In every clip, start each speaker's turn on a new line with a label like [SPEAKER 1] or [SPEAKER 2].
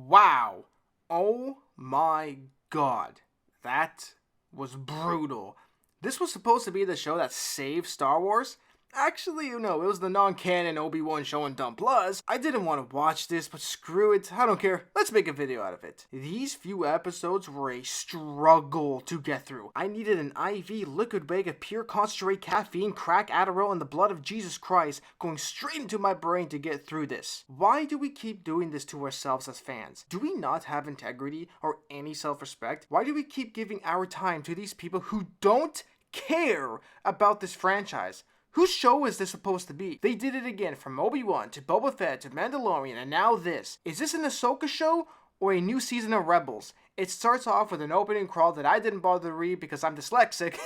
[SPEAKER 1] Wow. Oh my god. That was brutal. This was supposed to be the show that saved Star Wars. Actually, no, it was the non-canon Obi-Wan show on Dumb Plus. I didn't want to watch this, but screw it. I don't care. Let's make a video out of it. These few episodes were a struggle to get through. I needed an IV liquid bag of pure concentrate caffeine, crack, Adderall, and the blood of Jesus Christ going straight into my brain to get through this. Why do we keep doing this to ourselves as fans? Do we not have integrity or any self-respect? Why do we keep giving our time to these people who don't care about this franchise? Whose show is this supposed to be? They did it again, from Obi-Wan to Boba Fett to Mandalorian, and now this. Is this an Ahsoka show or a new season of Rebels? It starts off with an opening crawl that I didn't bother to read because I'm dyslexic.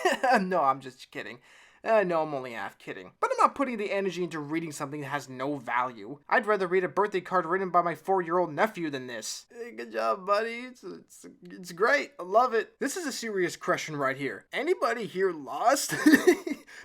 [SPEAKER 1] No, I'm just kidding. No, I'm only half kidding. But I'm not putting the energy into reading something that has no value. I'd rather read a birthday card written by my 4-year-old nephew than this. Hey, good job, buddy. It's great. I love it. This is a serious question right here. Anybody here lost?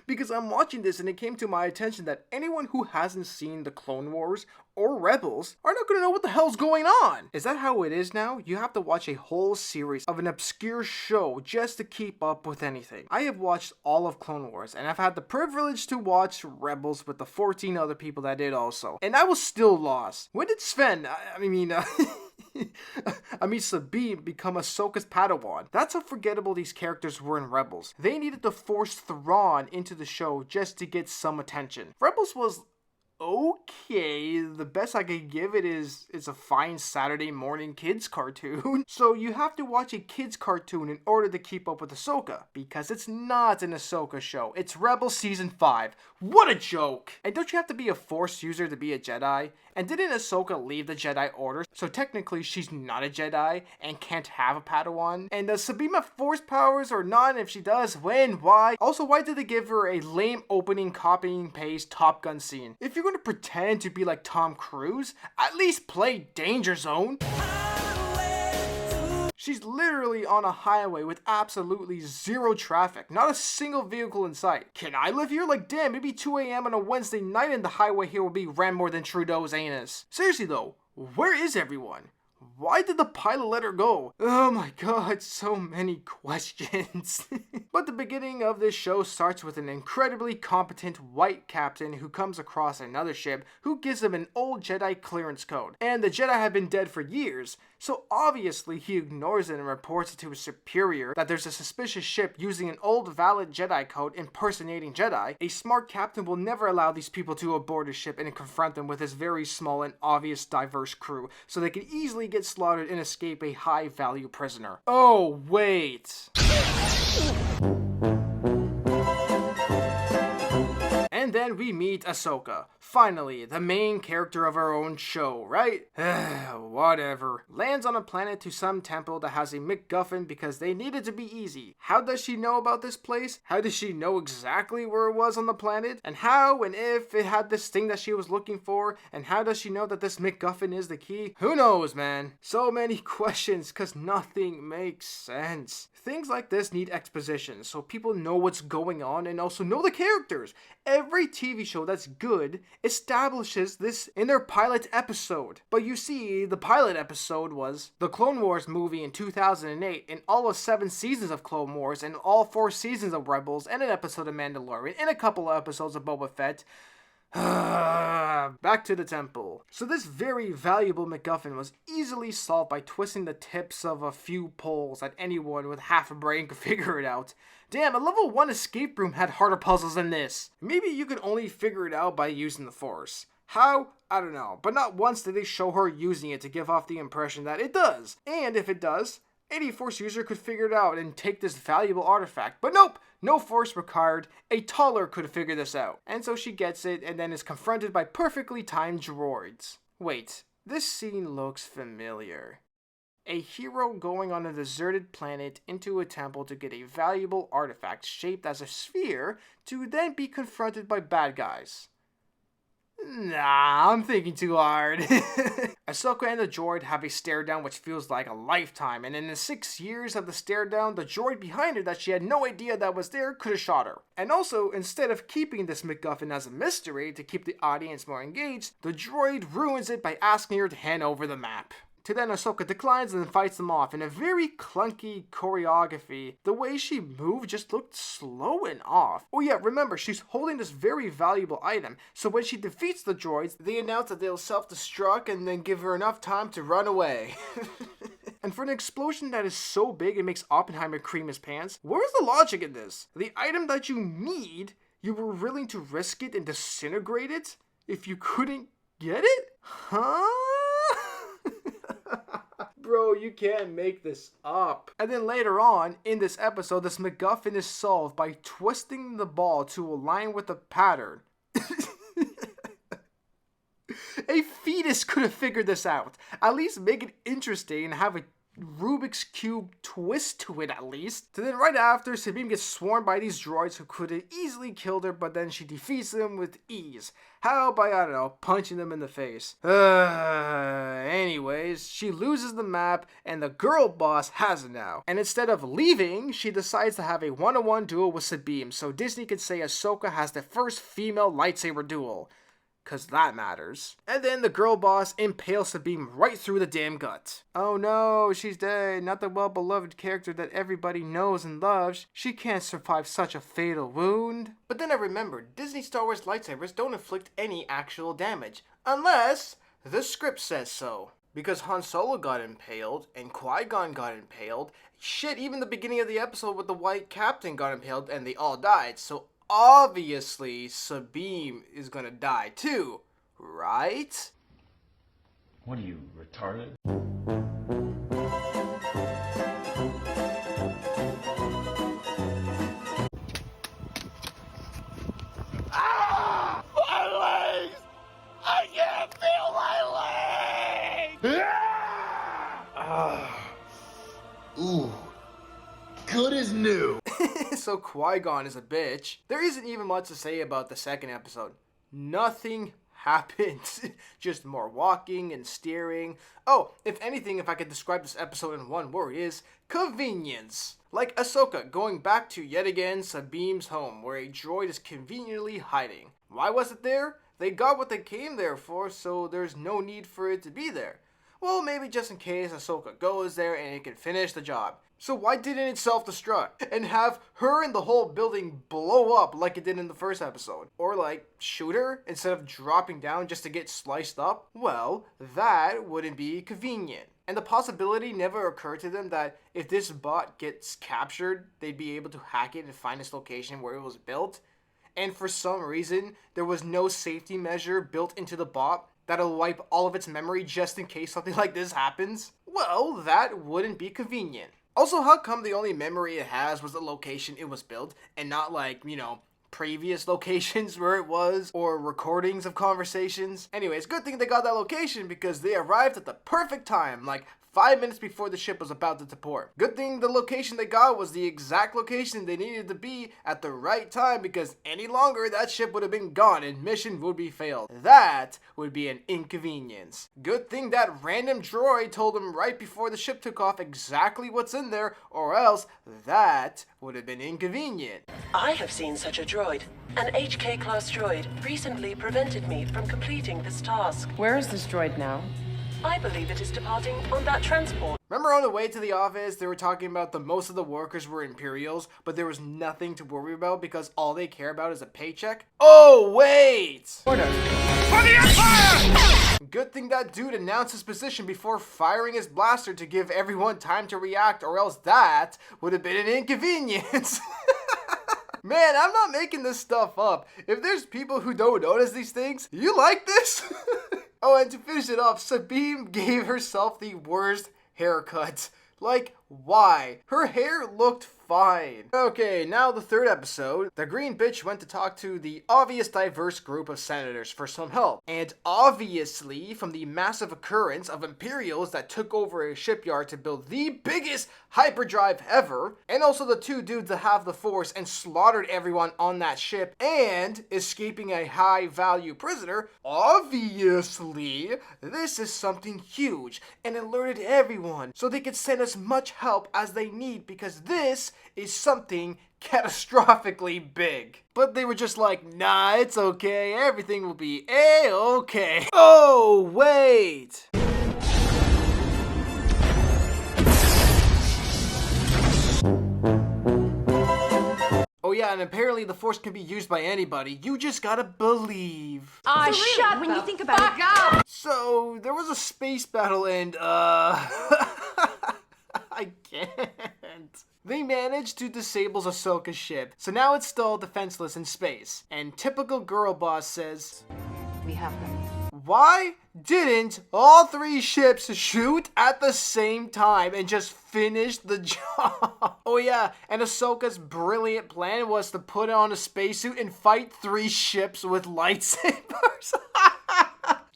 [SPEAKER 1] Because I'm watching this and it came to my attention that anyone who hasn't seen the Clone Wars or Rebels are not going to know what the hell's going on. Is that how it is now? You have to watch a whole series of an obscure show just to keep up with anything. I have watched all of Clone Wars and I've had the privilege to watch Rebels with the 14 other people that did also. And I was still lost. When did Sven, Sabine become Ahsoka's Padawan? That's how forgettable these characters were in Rebels. They needed to force Thrawn into the show just to get some attention. Rebels was okay. The best I could give it is a fine Saturday morning kids cartoon. So you have to watch a kids cartoon in order to keep up with Ahsoka, because it's not an Ahsoka show. It's Rebels Season 5. What a joke! And don't you have to be a Force user to be a Jedi? And didn't Ahsoka leave the Jedi Order? So technically she's not a Jedi and can't have a Padawan? And does Sabine have Force powers or not? And if she does, when? Why? Also, why did they give her a lame opening copy and paste Top Gun scene? If you're going to pretend to be like Tom Cruise, at least play Danger Zone. She's literally on a highway with absolutely zero traffic, not a single vehicle in sight. Can I live here? Like, damn, maybe 2 a.m. on a Wednesday night and the highway here will be ran more than Trudeau's anus. Seriously though, where is everyone? Why did the pilot let her go? Oh my god, so many questions. But the beginning of this show starts with an incredibly competent white captain who comes across another ship who gives him an old Jedi clearance code. And the Jedi have been dead for years, so obviously he ignores it and reports it to his superior that there's a suspicious ship using an old valid Jedi code impersonating Jedi. A smart captain will never allow these people to aboard a ship and confront them with his very small and obvious diverse crew, so they can easily get slaughtered and escape a high-value prisoner. Oh, wait. And then we meet Ahsoka. Finally, the main character of our own show, right? Whatever. Lands on a planet to some temple that has a MacGuffin because they needed to be easy. How does she know about this place? How does she know exactly where it was on the planet? And how and if it had this thing that she was looking for? And how does she know that this MacGuffin is the key? Who knows, man? So many questions because nothing makes sense. Things like this need exposition so people know what's going on and also know the characters. Every TV show that's good establishes this in their pilot episode. But you see, the pilot episode was the Clone Wars movie in 2008 and all of 7 seasons of Clone Wars and all 4 seasons of Rebels and an episode of Mandalorian and a couple of episodes of Boba Fett. Back to the temple. So this very valuable MacGuffin was easily solved by twisting the tips of a few poles that anyone with half a brain could figure it out. Damn, a level 1 escape room had harder puzzles than this. Maybe you could only figure it out by using the Force. How? I don't know. But not once did they show her using it to give off the impression that it does. And if it does, any Force user could figure it out and take this valuable artifact. But nope! No Force required. A taller could figure this out. And so she gets it and then is confronted by perfectly timed droids. Wait, this scene looks familiar. A hero going on a deserted planet into a temple to get a valuable artifact shaped as a sphere to then be confronted by bad guys. Nah, I'm thinking too hard. Ahsoka and the droid have a stare down which feels like a lifetime, and in the 6 years of the stare down, the droid behind her that she had no idea that was there could have shot her. And also, instead of keeping this MacGuffin as a mystery to keep the audience more engaged, the droid ruins it by asking her to hand over the map. To then Ahsoka declines and then fights them off in a very clunky choreography. The way she moved just looked slow and off. Oh yeah, remember, she's holding this very valuable item, so when she defeats the droids, they announce that they'll self-destruct and then give her enough time to run away. And for an explosion that is so big it makes Oppenheimer cream his pants, where's the logic in this? The item that you need, you were willing to risk it and disintegrate it if you couldn't get it? Huh? Bro, you can't make this up. And then later on, in this episode, this MacGuffin is solved by twisting the ball to align with the pattern. A fetus could have figured this out. At least make it interesting and have a Rubik's Cube twist to it at least. So then right after, Sabine gets swarmed by these droids who could have easily killed her, but then she defeats them with ease. How? By, I don't know, punching them in the face. Anyways, she loses the map and the girl boss has it now. And instead of leaving, she decides to have a one-on-one duel with Sabine, so Disney could say Ahsoka has the first female lightsaber duel. Cause that matters. And then the girl boss impales Sabine right through the damn gut. Oh no, she's dead. Not the well-beloved character that everybody knows and loves. She can't survive such a fatal wound. But then I remembered, Disney Star Wars lightsabers don't inflict any actual damage. Unless the script says so. Because Han Solo got impaled, and Qui-Gon got impaled. Shit, even the beginning of the episode with the white captain got impaled, and they all died. So obviously, Sabine is gonna die too, right?
[SPEAKER 2] What are you, retarded?
[SPEAKER 3] Ah! My legs! I can't feel my legs! Ah! Ooh, good as new.
[SPEAKER 1] So Qui-Gon is a bitch. There isn't even much to say about the second episode. Nothing happens. Just more walking and steering. Oh, if anything, if I could describe this episode in one word, is convenience. Like Ahsoka going back to yet again Sabine's home, where a droid is conveniently hiding. Why was it there? They got what they came there for, so there's no need for it to be there. Well, maybe just in case Ahsoka goes there and it can finish the job. So why didn't it self-destruct and have her and the whole building blow up like it did in the first episode? Or like shoot her instead of dropping down just to get sliced up? Well, that wouldn't be convenient. And the possibility never occurred to them that if this bot gets captured, they'd be able to hack it and find its location where it was built. And for some reason, there was no safety measure built into the bot that'll wipe all of its memory just in case something like this happens. Well, that wouldn't be convenient. Also, how come the only memory it has was the location it was built and not like, previous locations where it was or recordings of conversations? Anyways, good thing they got that location because they arrived at the perfect time, like 5 minutes before the ship was about to depart. Good thing the location they got was the exact location they needed to be at the right time, because any longer that ship would have been gone and mission would be failed. That would be an inconvenience. Good thing that random droid told them right before the ship took off exactly what's in there, or else that would have been inconvenient.
[SPEAKER 4] I have seen such a droid. An HK-class droid recently prevented me from completing this task.
[SPEAKER 5] Where is this droid now?
[SPEAKER 4] I believe it is departing on that transport.
[SPEAKER 1] Remember on the way to the office, they were talking about most of the workers were Imperials, but there was nothing to worry about because all they care about is a paycheck? Oh, wait!
[SPEAKER 3] For the Empire!
[SPEAKER 1] Good thing that dude announced his position before firing his blaster to give everyone time to react, or else that would have been an inconvenience. Man, I'm not making this stuff up. If there's people who don't notice these things, you like this? Oh, and to finish it off, Sabine gave herself the worst haircut. Like, why? Her hair looked fine. Okay, now the third episode. The green bitch went to talk to the obvious diverse group of senators for some help. And obviously, from the massive occurrence of Imperials that took over a shipyard to build the biggest hyperdrive ever, and also the two dudes that have the Force and slaughtered everyone on that ship, and escaping a high-value prisoner, obviously, this is something huge, and alerted everyone so they could send as much help as they need, because this is something catastrophically big. But they were just like, nah, it's okay, everything will be A-okay. Oh, wait! yeah, and apparently the Force can be used by anybody. You just gotta believe.
[SPEAKER 5] Shut when you think about it.
[SPEAKER 1] So, there was a space battle and, I can't. They managed to disable Ahsoka's ship, so now it's still defenseless in space. And typical girl boss says,
[SPEAKER 5] We have them.
[SPEAKER 1] why didn't all 3 ships shoot at the same time and just finish the job? Oh yeah, and Ahsoka's brilliant plan was to put on a spacesuit and fight 3 ships with lightsabers.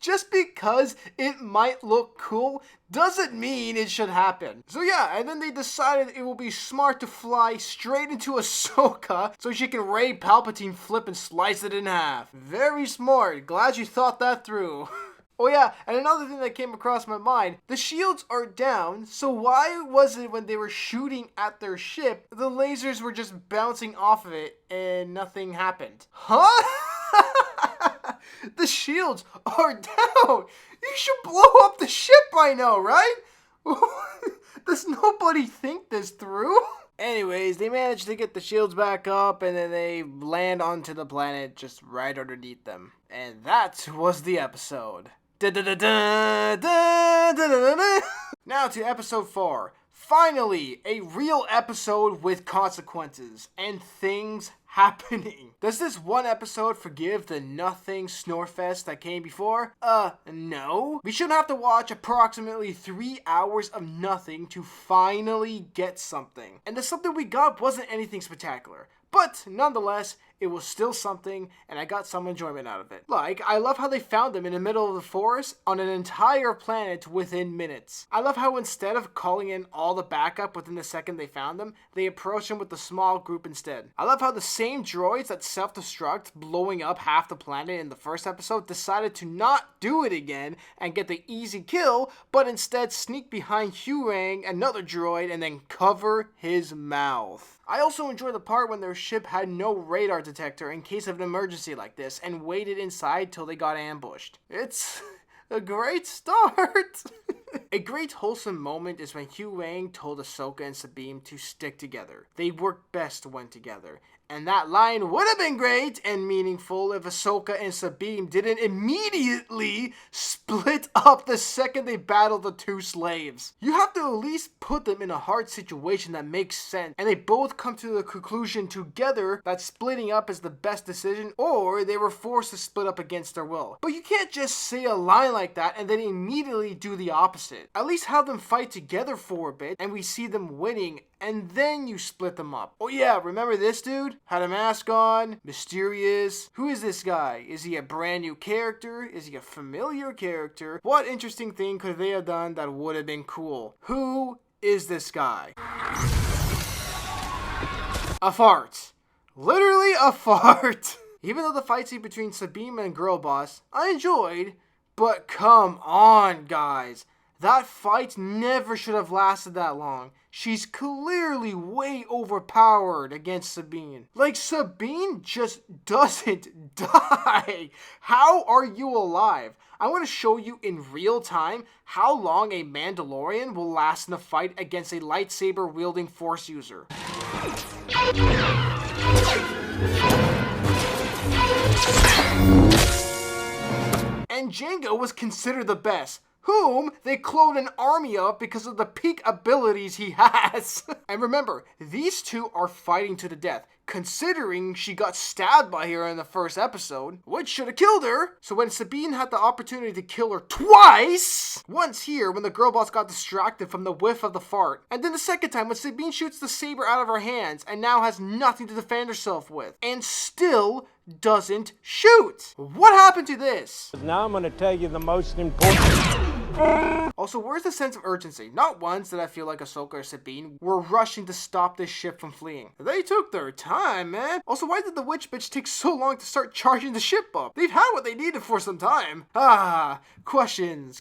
[SPEAKER 1] Just because it might look cool doesn't mean it should happen. So yeah, and then they decided it will be smart to fly straight into Ahsoka so she can Ray Palpatine flip and slice it in half. Very smart. Glad you thought that through. Oh yeah, and another thing that came across my mind, the shields are down, so why was it when they were shooting at their ship, the lasers were just bouncing off of it and nothing happened? Huh? The shields are down! You should blow up the ship by now, right? Does nobody think this through? Anyways, they managed to get the shields back up and then they land onto the planet just right underneath them. And that was the episode. Now to episode 4. Finally, a real episode with consequences and things happening. Does this one episode forgive the nothing snorefest that came before? No. We shouldn't have to watch approximately 3 hours of nothing to finally get something. And the something we got wasn't anything spectacular. But nonetheless, it was still something, and I got some enjoyment out of it. Like, I love how they found them in the middle of the forest on an entire planet within minutes. I love how instead of calling in all the backup within the second they found them, they approached them with a small group instead. I love how the same droids that self-destruct, blowing up half the planet in the first episode, decided to not do it again and get the easy kill, but instead sneak behind Huyang, another droid, and then cover his mouth. I also enjoy the part when their ship had no radar detector in case of an emergency like this and waited inside till they got ambushed. It's a great start. A great wholesome moment is when Huyang told Ahsoka and Sabine to stick together. They work best when together. And that line would have been great and meaningful if Ahsoka and Sabine didn't immediately split up the second they battled the 2 slaves. You have to at least put them in a hard situation that makes sense, and they both come to the conclusion together that splitting up is the best decision, or they were forced to split up against their will. But you can't just say a line like that and then immediately do the opposite. At least have them fight together for a bit, and we see them winning, and then you split them up. Oh yeah, remember this dude? Had a mask on, mysterious. Who is this guy? Is he a brand new character? Is he a familiar character? What interesting thing could they have done that would have been cool? Who is this guy? A fart. Literally a fart. Even though the fight scene between Sabine and Girl Boss, I enjoyed, but come on, guys. That fight never should have lasted that long. She's clearly way overpowered against Sabine. Like, Sabine just doesn't die. How are you alive? I want to show you in real time how long a Mandalorian will last in a fight against a lightsaber-wielding Force user. And Jango was considered the best, whom they cloned an army of because of the peak abilities he has. And remember, these two are fighting to the death, considering she got stabbed by her in the first episode, which should have killed her. So when Sabine had the opportunity to kill her twice, once here when the girl boss got distracted from the whiff of the fart, and then the second time when Sabine shoots the saber out of her hands and now has nothing to defend herself with, and still doesn't shoot. What happened to this?
[SPEAKER 6] Now I'm going to tell you the most important.
[SPEAKER 1] Also, where's the sense of urgency? Not once did I feel like Ahsoka or Sabine were rushing to stop this ship from fleeing. They took their time, man. Also, why did the witch bitch take so long to start charging the ship up? They've had what they needed for some time. Questions.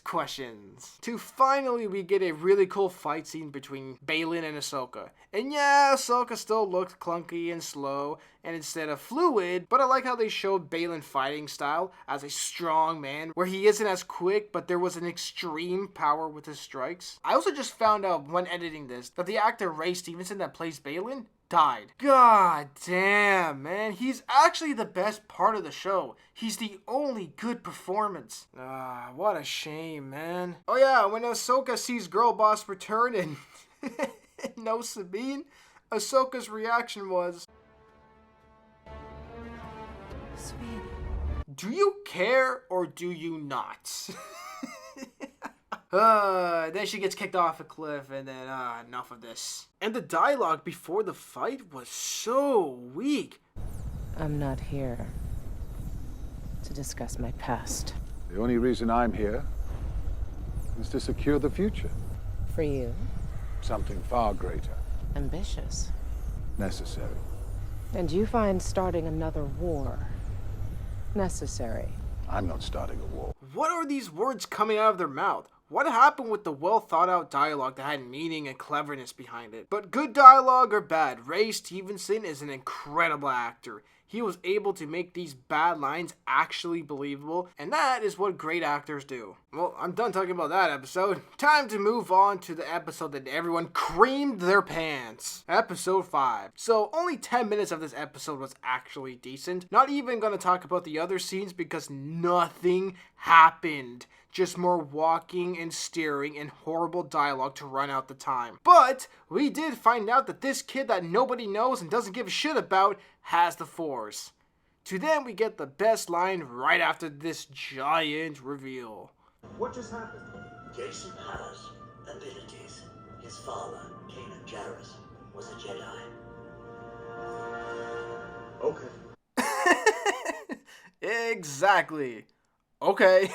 [SPEAKER 1] To finally we get a really cool fight scene between Baylan and Ahsoka. And yeah, Ahsoka still looked clunky and slow, and instead of fluid, but I like how they showed Baylan fighting style as a strong man, where he isn't as quick, but there was an extreme power with his strikes. I also just found out when editing this that the actor Ray Stevenson that plays Baylan died. God damn, man. He's actually the best part of the show. He's the only good performance. What a shame, man. Oh yeah, when Ahsoka sees Girl Boss return and no Sabine, Ahsoka's reaction was,
[SPEAKER 5] Sweet.
[SPEAKER 1] do you care or do you not? Then she gets kicked off a cliff, and then, enough of this. And the dialogue before the fight was so weak.
[SPEAKER 7] I'm not here to discuss my past.
[SPEAKER 8] The only reason I'm here is to secure the future.
[SPEAKER 7] For you,
[SPEAKER 8] Something far greater.
[SPEAKER 7] ambitious.
[SPEAKER 8] Necessary.
[SPEAKER 7] And you find starting another war necessary.
[SPEAKER 8] I'm not starting a war.
[SPEAKER 1] What are these words coming out of their mouth? What happened with the well thought out dialogue that had meaning and cleverness behind it? But good dialogue or bad, Ray Stevenson is an incredible actor. He was able to make these bad lines actually believable, and that is what great actors do. Well, I'm done talking about that episode. Time to move on to the episode that everyone creamed their pants. Episode 5. So, only 10 minutes of this episode was actually decent. Not even gonna talk about the other scenes because nothing happened. Just more walking and staring and horrible dialogue to run out the time. But we did find out that this kid that nobody knows and doesn't give a shit about has the Force. To them, we get the best line right after this giant reveal.
[SPEAKER 9] What just happened?
[SPEAKER 10] Jason has abilities. His father, Kanan Jarrus, was a Jedi.
[SPEAKER 9] Okay.
[SPEAKER 1] Exactly. Okay.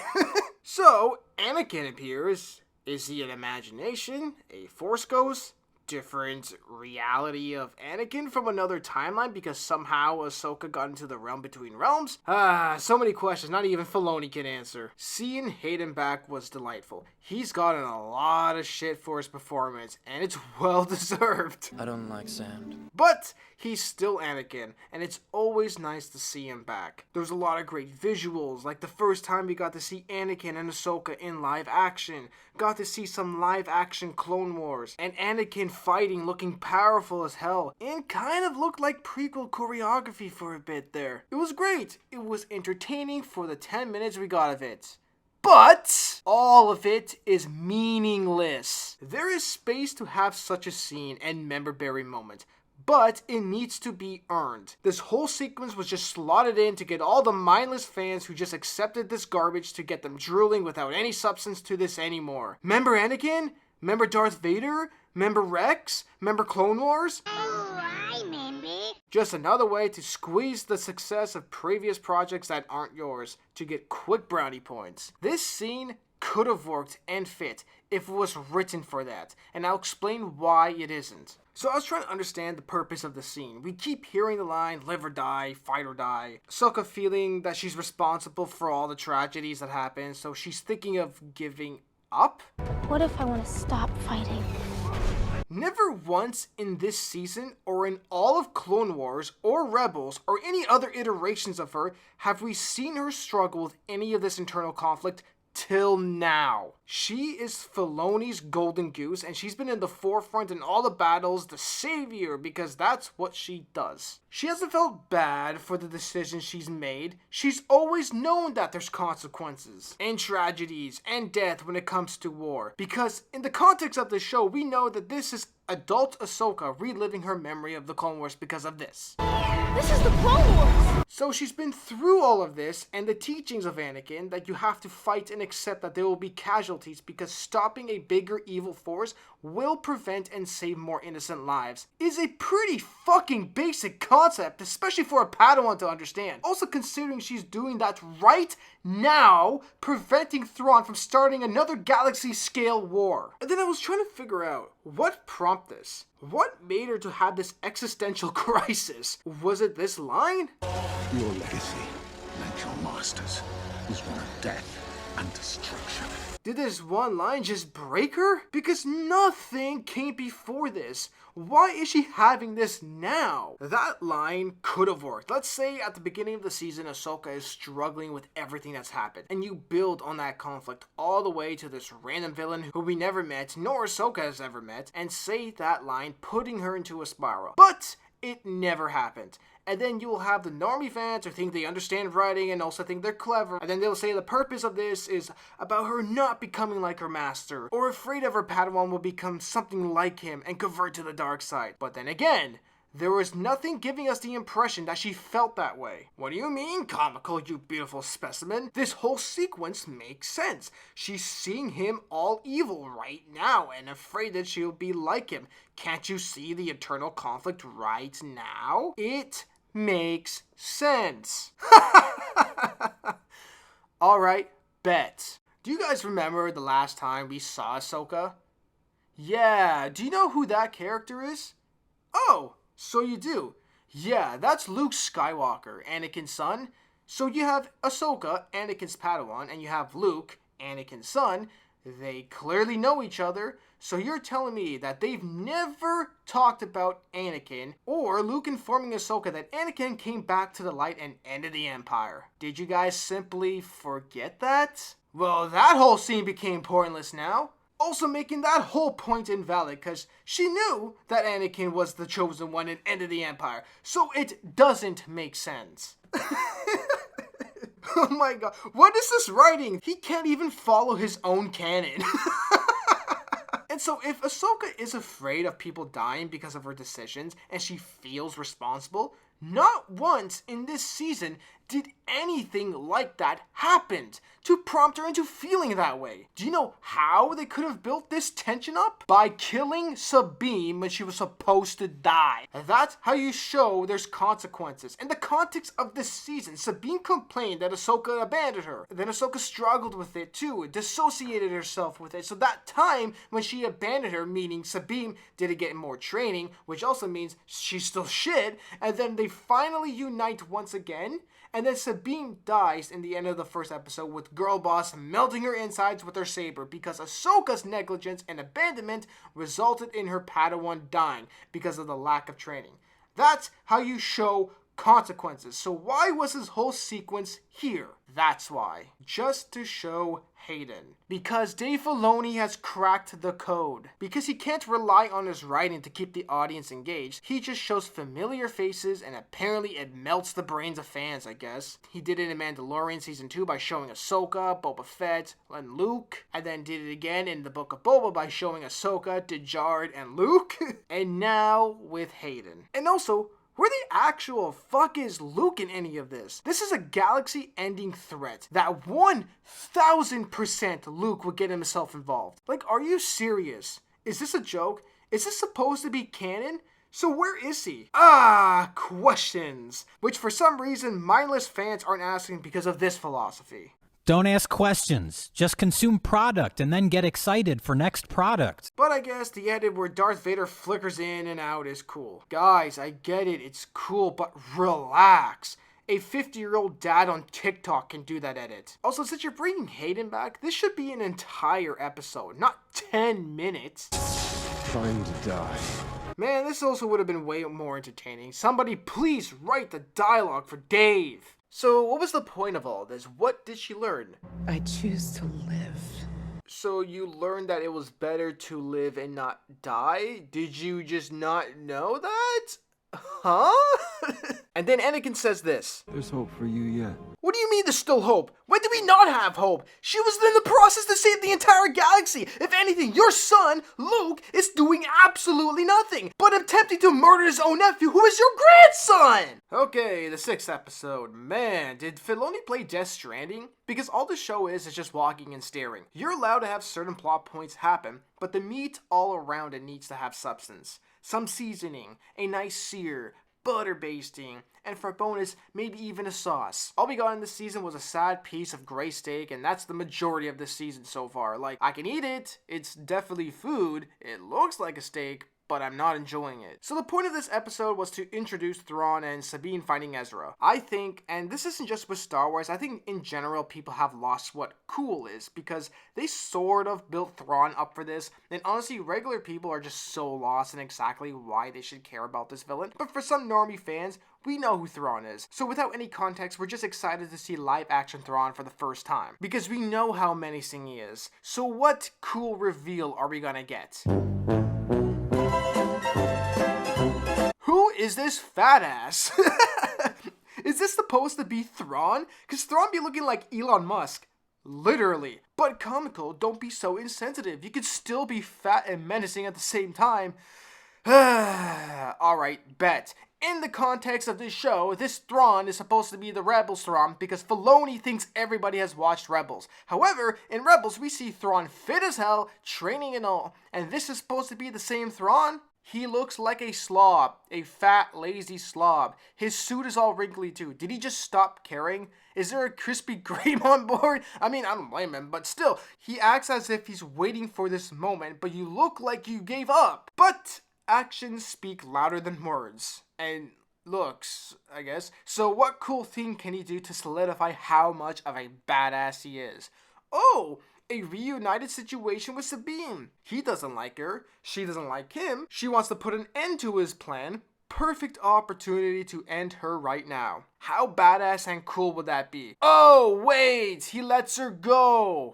[SPEAKER 1] So, Anakin appears. Is he an imagination? A Force ghost? Different reality of Anakin from another timeline because somehow Ahsoka got into the realm between realms? So many questions not even Filoni can answer. Seeing Hayden back was delightful. He's gotten a lot of shit for his performance, and it's well deserved.
[SPEAKER 11] I don't like sand.
[SPEAKER 1] But he's still Anakin, and it's always nice to see him back. There's a lot of great visuals, like the first time we got to see Anakin and Ahsoka in live action. Got to see some live action Clone Wars, and Anakin fighting looking powerful as hell, and kind of looked like prequel choreography for a bit there. It was great. It was entertaining for the 10 minutes we got of it. But all of it is meaningless. There is space to have such a scene and member-bearing moment, but it needs to be earned. This whole sequence was just slotted in to get all the mindless fans who just accepted this garbage to get them drooling without any substance to this anymore. Member Anakin? Member Darth Vader? Member Rex? Member Clone Wars? Just another way to squeeze the success of previous projects that aren't yours to get quick brownie points. This scene could have worked and fit if it was written for that, and I'll explain why it isn't. So I was trying to understand the purpose of the scene. We keep hearing the line, live or die, fight or die. Ahsoka feeling that she's responsible for all the tragedies that happen, so she's thinking of giving up?
[SPEAKER 12] What if I want to stop fighting?
[SPEAKER 1] Never once in this season, or in all of Clone Wars, or Rebels, or any other iterations of her, have we seen her struggle with any of this internal conflict till now. She is Filoni's golden goose, and she's been in the forefront in all the battles, the savior, because that's what she does. She hasn't felt bad for the decisions she's made. She's always known that there's consequences, and tragedies, and death when it comes to war. Because in the context of the show, we know that this is adult Ahsoka reliving her memory of the Clone Wars because of this.
[SPEAKER 12] This is the Clone Wars!
[SPEAKER 1] So she's been through all of this and the teachings of Anakin that you have to fight and accept that there will be casualties because stopping a bigger evil force will prevent and save more innocent lives is a pretty fucking basic concept, especially for a Padawan to understand. Also considering she's doing that right now, preventing Thrawn from starting another galaxy-scale war. And then I was trying to figure out what prompted this. What made her to have this existential crisis? Was it this line?
[SPEAKER 3] Your legacy, like your master's, is one of death and destruction.
[SPEAKER 1] Did this one line just break her? Because nothing came before this. Why is she having this now? That line could have worked. Let's say at the beginning of the season, Ahsoka is struggling with everything that's happened, and you build on that conflict all the way to this random villain who we never met, nor Ahsoka has ever met, and say that line, putting her into a spiral. But It never happened. And then you will have the normie fans who think they understand writing and also think they're clever. And then they'll say the purpose of this is about her not becoming like her master, or afraid of her Padawan will become something like him and convert to the dark side. But then again, there was nothing giving us the impression that she felt that way. What do you mean, comical, you beautiful specimen? This whole sequence makes sense. She's seeing him all evil right now and afraid that she'll be like him. Can't you see the eternal conflict right now? It makes sense. Alright, bet. Do you guys remember the last time we saw Ahsoka? Yeah, do you know who that character is? Oh, so you do. Yeah, that's Luke Skywalker, Anakin's son. So you have Ahsoka, Anakin's Padawan, and you have Luke, Anakin's son. They clearly know each other. So you're telling me that they've never talked about Anakin or Luke informing Ahsoka that Anakin came back to the light and ended the Empire. Did you guys simply forget that? Well, that whole scene became pointless now. Also making that whole point invalid because she knew that Anakin was the chosen one and ended the Empire. So it doesn't make sense. Oh my god, what is this writing? He can't even follow his own canon. And so if Ahsoka is afraid of people dying because of her decisions and she feels responsible, not once in this season did anything like that happen to prompt her into feeling that way. Do you know how they could have built this tension up? By killing Sabine when she was supposed to die. That's how you show there's consequences. In the context of this season, Sabine complained that Ahsoka abandoned her. Then Ahsoka struggled with it too, dissociated herself with it. So that time when she abandoned her, meaning Sabine didn't get more training, which also means she's still shit, and then they finally unite once again. And then Sabine dies in the end of the first episode with Girl Boss melting her insides with her saber because Ahsoka's negligence and abandonment resulted in her Padawan dying because of the lack of training. That's how you show consequences. So why was this whole sequence here? That's why. Just to show Hayden. Because Dave Filoni has cracked the code. Because he can't rely on his writing to keep the audience engaged. He just shows familiar faces and apparently it melts the brains of fans, I guess. He did it in Mandalorian Season 2 by showing Ahsoka, Boba Fett, and Luke. And then did it again in the Book of Boba by showing Ahsoka, Din Djarin, and Luke. And now with Hayden. And also, where the actual fuck is Luke in any of this? This is a galaxy-ending threat that 1000% Luke would get himself involved. Like, are you serious? Is this a joke? Is this supposed to be canon? So where is he? Questions. Which for some reason mindless fans aren't asking because of this philosophy.
[SPEAKER 9] Don't ask questions. Just consume product and then get excited for next product.
[SPEAKER 1] But I guess the edit where Darth Vader flickers in and out is cool. Guys, I get it. It's cool, but relax. A 50-year-old dad on TikTok can do that edit. Also, since you're bringing Hayden back, this should be an entire episode, not 10 minutes.
[SPEAKER 6] Time to die.
[SPEAKER 1] Man, this also would have been way more entertaining. Somebody please write the dialogue for Dave. So, what was the point of all this? What did she learn?
[SPEAKER 7] I choose to live.
[SPEAKER 1] So, you learned that it was better to live and not die? Did you just not know that? Huh? And then Anakin says this.
[SPEAKER 6] There's hope for you yet.
[SPEAKER 1] What do you mean there's still hope? When did we not have hope? She was in the process to save the entire galaxy. If anything, your son, Luke, is doing absolutely nothing, but attempting to murder his own nephew, who is your grandson! Okay, the 6th episode. Man, did Filoni play Death Stranding? Because all the show is just walking and staring. You're allowed to have certain plot points happen, but the meat all around it needs to have substance. Some seasoning, a nice sear, butter basting, and for a bonus, maybe even a sauce. All we got in this season was a sad piece of gray steak, and that's the majority of this season so far. Like, I can eat it, it's definitely food, it looks like a steak, but I'm not enjoying it. So the point of this episode was to introduce Thrawn and Sabine fighting Ezra. I think, and this isn't just with Star Wars, I think in general people have lost what cool is, because they sort of built Thrawn up for this, and honestly regular people are just so lost in exactly why they should care about this villain. But for some normie fans, we know who Thrawn is. So without any context, we're just excited to see live action Thrawn for the first time, because we know how menacing he is. So what cool reveal are we gonna get? Who is this fat ass? Is this supposed to be Thrawn? Because Thrawn be looking like Elon Musk. Literally. But comical, don't be so insensitive. You could still be fat and menacing at the same time. Alright, bet. In the context of this show, this Thrawn is supposed to be the Rebels Thrawn because Filoni thinks everybody has watched Rebels. However, in Rebels, we see Thrawn fit as hell, training and all, and this is supposed to be the same Thrawn? He looks like a slob, a fat, lazy slob. His suit is all wrinkly too. Did he just stop caring? Is there a Krispy Kreme on board? I mean, I don't blame him, but still, he acts as if he's waiting for this moment, but you look like you gave up. But actions speak louder than words. And looks, I guess. So what cool thing can he do to solidify how much of a badass he is? Oh, a reunited situation with Sabine. He doesn't like her. She doesn't like him. She wants to put an end to his plan. Perfect opportunity to end her right now. How badass and cool would that be? Oh, wait, he lets her go.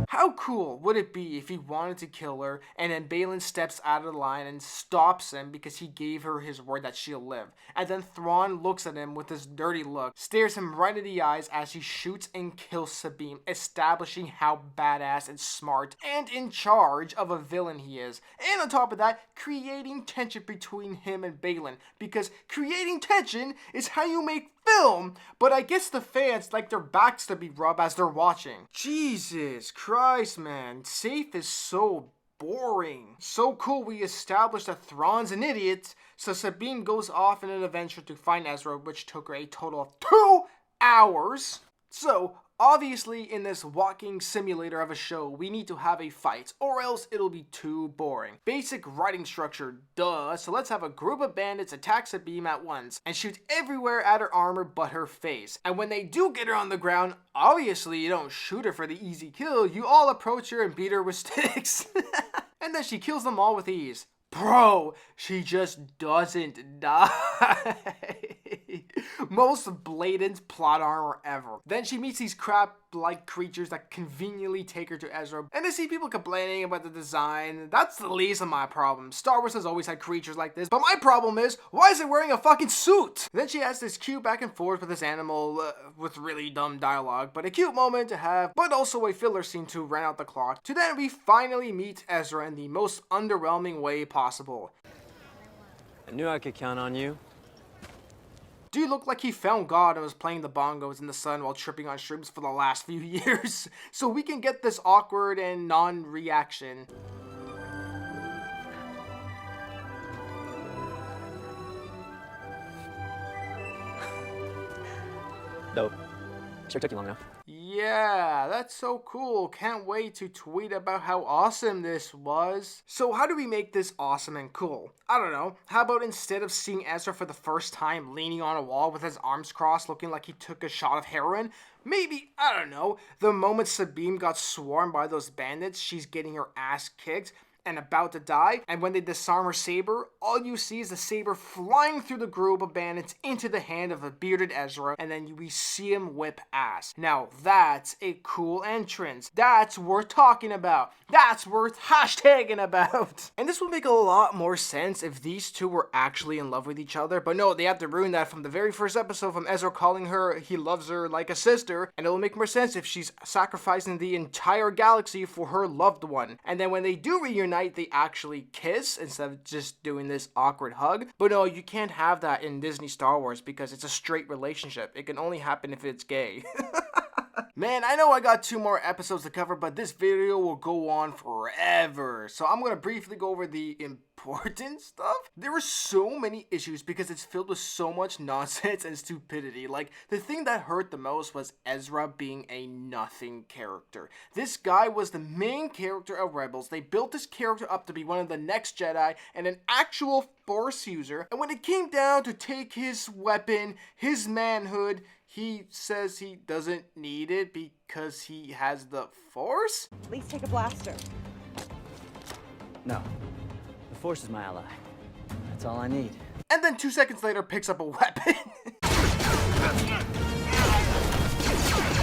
[SPEAKER 1] How cool would it be if he wanted to kill her and then Baylan steps out of the line and stops him because he gave her his word that she'll live. And then Thrawn looks at him with this dirty look, stares him right in the eyes as he shoots and kills Sabine, establishing how badass and smart and in charge of a villain he is. And on top of that, creating tension between him and Baylan, because creating tension is how you make film, but I guess the fans like their backs to be rubbed as they're watching. Jesus Christ, man. Safe is so boring. So cool we established that Thrawn's an idiot, so Sabine goes off in an adventure to find Ezra, which took her a total of 2 hours. So, obviously, in this walking simulator of a show, we need to have a fight, or else it'll be too boring. Basic writing structure, duh, so let's have a group of bandits attack Sabine at once, and shoot everywhere at her armor but her face. And when they do get her on the ground, obviously you don't shoot her for the easy kill, you all approach her and beat her with sticks. And then she kills them all with ease. Bro, she just doesn't die. Most blatant plot armor ever. Then she meets these crab-like creatures that conveniently take her to Ezra. And I see people complaining about the design. That's the least of my problems. Star Wars has always had creatures like this. But my problem is, why is it wearing a fucking suit? Then she has this cute back and forth with this animal with really dumb dialogue. But a cute moment to have, but also a filler scene to run out the clock. To then we finally meet Ezra in the most underwhelming way possible.
[SPEAKER 11] I knew I could count on you.
[SPEAKER 1] Dude looked like he found God and was playing the bongos in the sun while tripping on shrooms for the last few years. So we can get this awkward and non-reaction.
[SPEAKER 11] Dope. Sure took you long enough.
[SPEAKER 1] Yeah, that's so cool. Can't wait to tweet about how awesome this was. So how do we make this awesome and cool? I don't know. How about instead of seeing Ezra for the first time leaning on a wall with his arms crossed looking like he took a shot of heroin? Maybe, I don't know, the moment Sabine got swarmed by those bandits, she's getting her ass kicked and about to die, and when they disarm her saber, all you see is the saber flying through the group of bandits into the hand of a bearded Ezra, and then we see him whip ass. Now that's a cool entrance. That's worth talking about. That's worth hashtagging about. And this would make a lot more sense if these two were actually in love with each other, but no, they have to ruin that from the very first episode, from Ezra calling her he loves her like a sister, and it will make more sense if she's sacrificing the entire galaxy for her loved one. And then when they do reunite, they actually kiss instead of just doing this awkward hug. But no, you can't have that in Disney Star Wars because it's a straight relationship. It can only happen if it's gay. Man, I know I got 2 more episodes to cover, but this video will go on forever. So I'm going to briefly go over the important stuff. There were so many issues because it's filled with so much nonsense and stupidity. Like, the thing that hurt the most was Ezra being a nothing character. This guy was the main character of Rebels. They built this character up to be one of the next Jedi and an actual Force user. And when it came down to take his weapon, his manhood, he says he doesn't need it because he has the Force?
[SPEAKER 5] At least take a blaster.
[SPEAKER 11] No. The Force is my ally. That's all I need.
[SPEAKER 1] And then 2 seconds later picks up a weapon.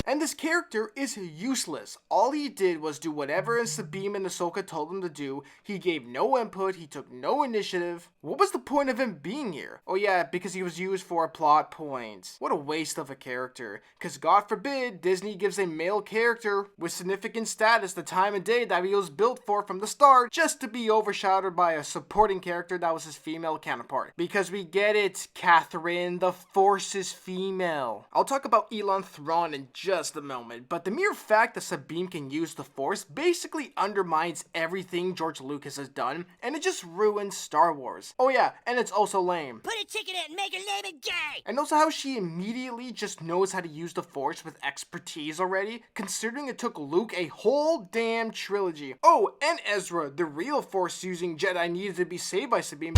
[SPEAKER 1] And this character is useless. All he did was do whatever Sabine and Ahsoka told him to do. He gave no input, he took no initiative. What was the point of him being here? Oh yeah, because he was used for a plot point. What a waste of a character. Because God forbid Disney gives a male character with significant status the time and day that he was built for from the start, just to be overshadowed by a supporting character that was his female counterpart. Because we get it, Catherine, the Force is female. I'll talk about Elon Thrawn in just a moment, but the mere fact that Sabine can use the Force basically undermines everything George Lucas has done, and it just ruins Star Wars. Oh yeah, and it's also lame.
[SPEAKER 13] Put a ticket in and make her name it gay!
[SPEAKER 1] And also how she immediately just knows how to use the Force with expertise already, considering it took Luke a whole damn trilogy. Oh, and Ezra, the real Force-using Jedi, needed to be saved by Sabine.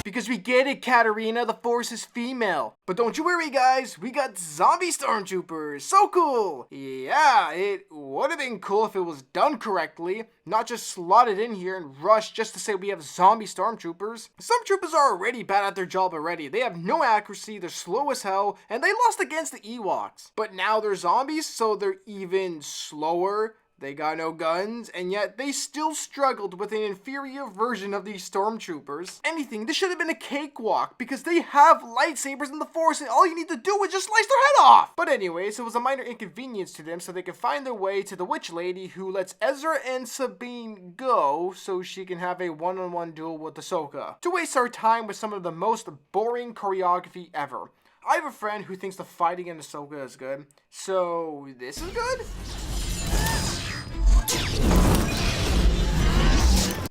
[SPEAKER 1] Because we get it, Katarina, the Force is female. But don't you worry, guys, we got zombie stormtroopers. So cool! Yeah, it would have been cool if it was done correctly, not just slotted in here and rushed just to say we have zombie stormtroopers. Stormtroopers are already bad at their job already. They have no accuracy, they're slow as hell, and they lost against the Ewoks. But now they're zombies, so they're even slower. They got no guns, and yet they still struggled with an inferior version of these stormtroopers. Anything, this should have been a cakewalk, because they have lightsabers in the Force, and all you need to do is just slice their head off! But anyways, it was a minor inconvenience to them, so they could find their way to the witch lady who lets Ezra and Sabine go, so she can have a one-on-one duel with Ahsoka. To waste our time with some of the most boring choreography ever. I have a friend who thinks the fighting in Ahsoka is good, so this is good?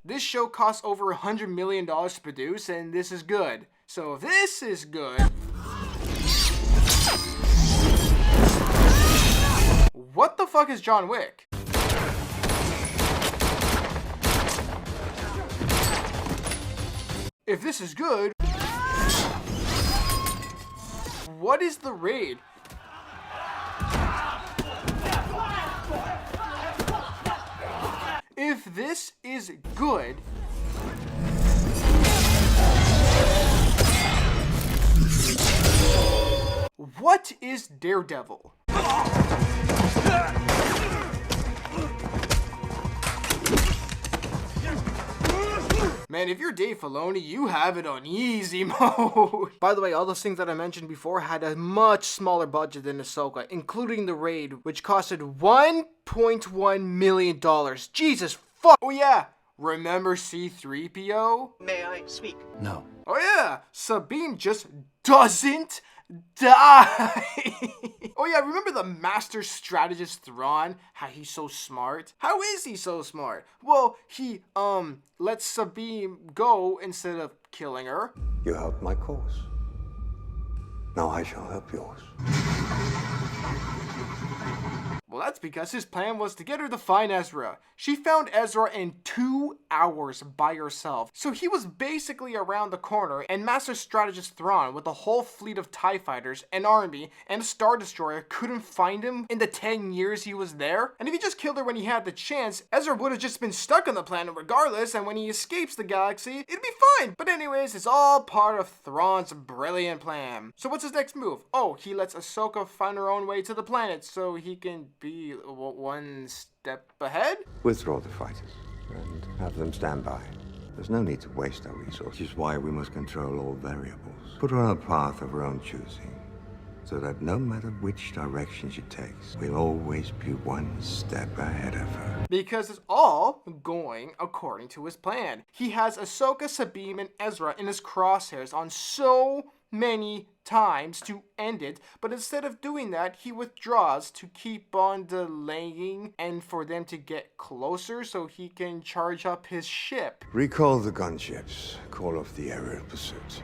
[SPEAKER 1] This show costs over $100 million to produce, and this is good. So if this is good, what the fuck is John Wick? If this is good, what is The Raid? If this is good, what is Daredevil? Man, if you're Dave Filoni, you have it on easy mode. By the way, all those things that I mentioned before had a much smaller budget than Ahsoka, including The Raid, which costed $1.1 million. Jesus fuck! Oh yeah, remember C-3PO?
[SPEAKER 10] May I speak?
[SPEAKER 6] No.
[SPEAKER 1] Oh yeah, Sabine just doesn't die. Oh yeah, remember the master strategist Thrawn? How he's so smart? How is he so smart? Well, he lets Sabine go instead of killing her.
[SPEAKER 3] You helped my cause. Now I shall help yours.
[SPEAKER 1] Well, that's because his plan was to get her to find Ezra. She found Ezra in 2 hours by herself. So he was basically around the corner, and Master Strategist Thrawn, with a whole fleet of TIE fighters, an army, and a Star Destroyer, couldn't find him in the 10 years he was there. And if he just killed her when he had the chance, Ezra would have just been stuck on the planet regardless, and when he escapes the galaxy, it'd be fine. But anyways, it's all part of Thrawn's brilliant plan. So what's his next move? Oh, he lets Ahsoka find her own way to the planet so he can be one step ahead?
[SPEAKER 3] Withdraw the fighters and have them stand by. There's no need to waste our resources, which is why we must control all variables. Put her on a path of her own choosing, so that no matter which direction she takes, we'll always be one step ahead of her.
[SPEAKER 1] Because it's all going according to his plan. He has Ahsoka, Sabine, and Ezra in his crosshairs on so many times to end it, but instead of doing that, he withdraws to keep on delaying and for them to get closer so he can charge up his ship.
[SPEAKER 3] Recall the gunships. Call off the aerial pursuit.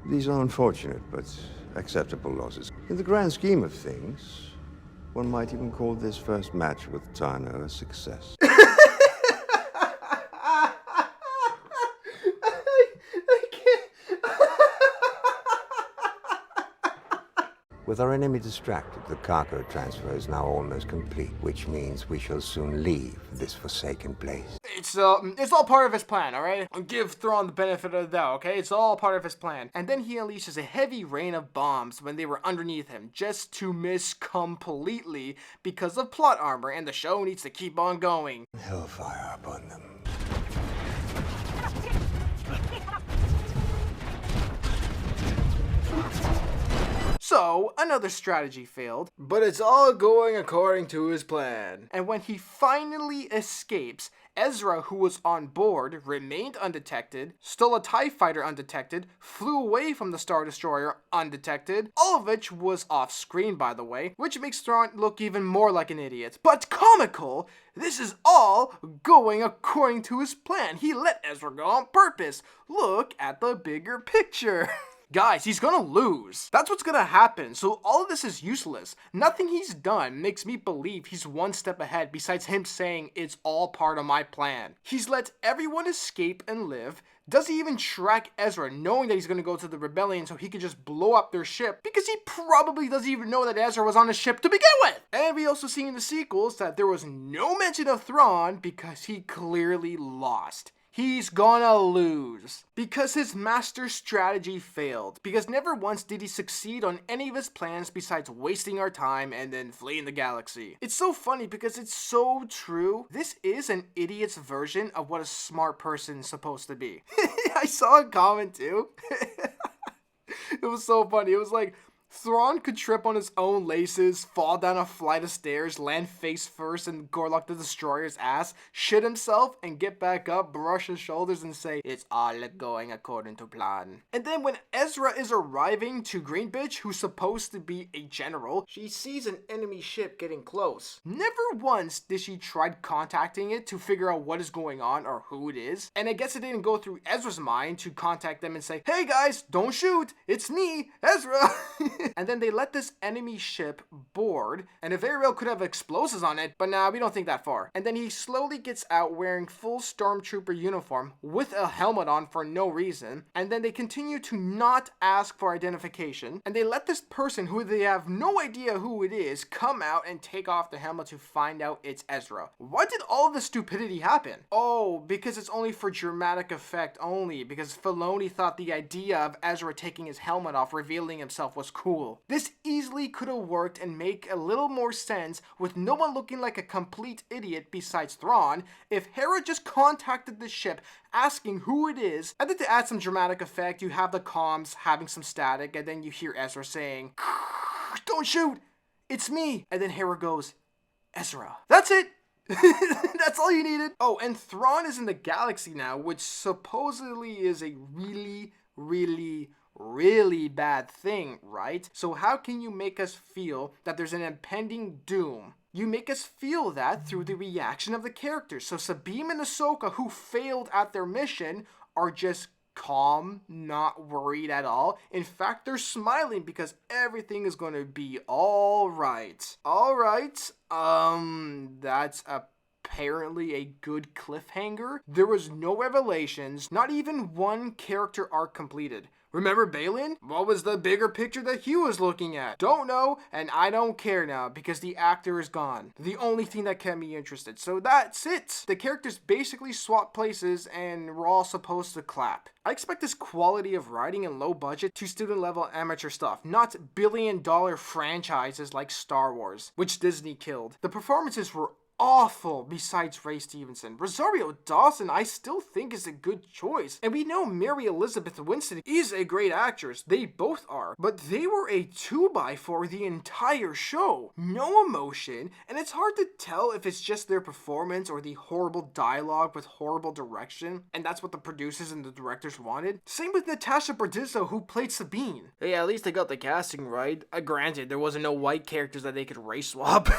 [SPEAKER 3] These are unfortunate, but acceptable losses. In the grand scheme of things, one might even call this first match with Tano a success. With our enemy distracted, the cargo transfer is now almost complete, which means we shall soon leave this forsaken place.
[SPEAKER 1] It's all part of his plan, alright? Give Thrawn the benefit of the doubt, okay? It's all part of his plan. And then he unleashes a heavy rain of bombs when they were underneath him, just to miss completely because of plot armor, and the show needs to keep on going.
[SPEAKER 3] Hellfire upon them.
[SPEAKER 1] So, another strategy failed, but it's all going according to his plan. And when he finally escapes, Ezra, who was on board, remained undetected, stole a TIE fighter undetected, flew away from the Star Destroyer undetected, all of which was off screen by the way, which makes Thrawn look even more like an idiot. But comical! This is all going according to his plan. He let Ezra go on purpose. Look at the bigger picture. Guys, he's gonna lose. That's what's gonna happen, so all of this is useless. Nothing he's done makes me believe he's one step ahead besides him saying it's all part of my plan. He's let everyone escape and live. Does he even track Ezra knowing that he's gonna go to the rebellion so he could just blow up their ship? Because he probably doesn't even know that Ezra was on the ship to begin with! And we also see in the sequels that there was no mention of Thrawn because he clearly lost. He's gonna lose. Because his master strategy failed. Because never once did he succeed on any of his plans besides wasting our time and then fleeing the galaxy. It's so funny because it's so true. This is an idiot's version of what a smart person is supposed to be. I saw a comment too. It was so funny. It was like, Thrawn could trip on his own laces, fall down a flight of stairs, land face first in Gorlock the Destroyer's ass, shit himself, and get back up, brush his shoulders, and say, it's all going according to plan. And then when Ezra is arriving to Green Bitch, who's supposed to be a general, she sees an enemy ship getting close. Never once did she try contacting it to figure out what is going on or who it is. And I guess it didn't go through Ezra's mind to contact them and say, hey guys, don't shoot, it's me, Ezra. And then they let this enemy ship board, and it very well could have explosives on it, but nah, we don't think that far. And then he slowly gets out wearing full stormtrooper uniform with a helmet on for no reason, and then they continue to not ask for identification, and they let this person who they have no idea who it is come out and take off the helmet to find out it's Ezra. Why did all of this stupidity happen? Oh, because it's only for dramatic effect only, because Filoni thought the idea of Ezra taking his helmet off revealing himself was cool. This easily could have worked and make a little more sense with no one looking like a complete idiot besides Thrawn if Hera just contacted the ship asking who it is, and then to add some dramatic effect you have the comms having some static and then you hear Ezra saying, don't shoot, it's me, and then Hera goes, Ezra. That's it. That's all you needed. Oh, and Thrawn is in the galaxy now, which supposedly is a really bad thing, right? So how can you make us feel that there's an impending doom? You make us feel that through the reaction of the characters. So Sabine and Ahsoka, who failed at their mission, are just calm, not worried at all. In fact, they're smiling because everything is going to be all right. All right. That's apparently a good cliffhanger. There was no revelations, not even one character arc completed. Remember Balin? What was the bigger picture that he was looking at? Don't know, and I don't care now because the actor is gone. The only thing that kept me interested. So that's it. The characters basically swap places and we're all supposed to clap. I expect this quality of writing and low budget to student level amateur stuff, not billion-dollar franchises like Star Wars, which Disney killed. The performances were awful besides Ray Stevenson. Rosario Dawson I still think is a good choice. And we know Mary Elizabeth Winstead is a great actress. They both are. But they were a 2x4 the entire show. No emotion. And it's hard to tell if it's just their performance or the horrible dialogue with horrible direction. And that's what the producers and the directors wanted. Same with Natasha Bordizzo who played Sabine. Yeah, at least they got the casting right. Granted, there wasn't no white characters that they could race swap.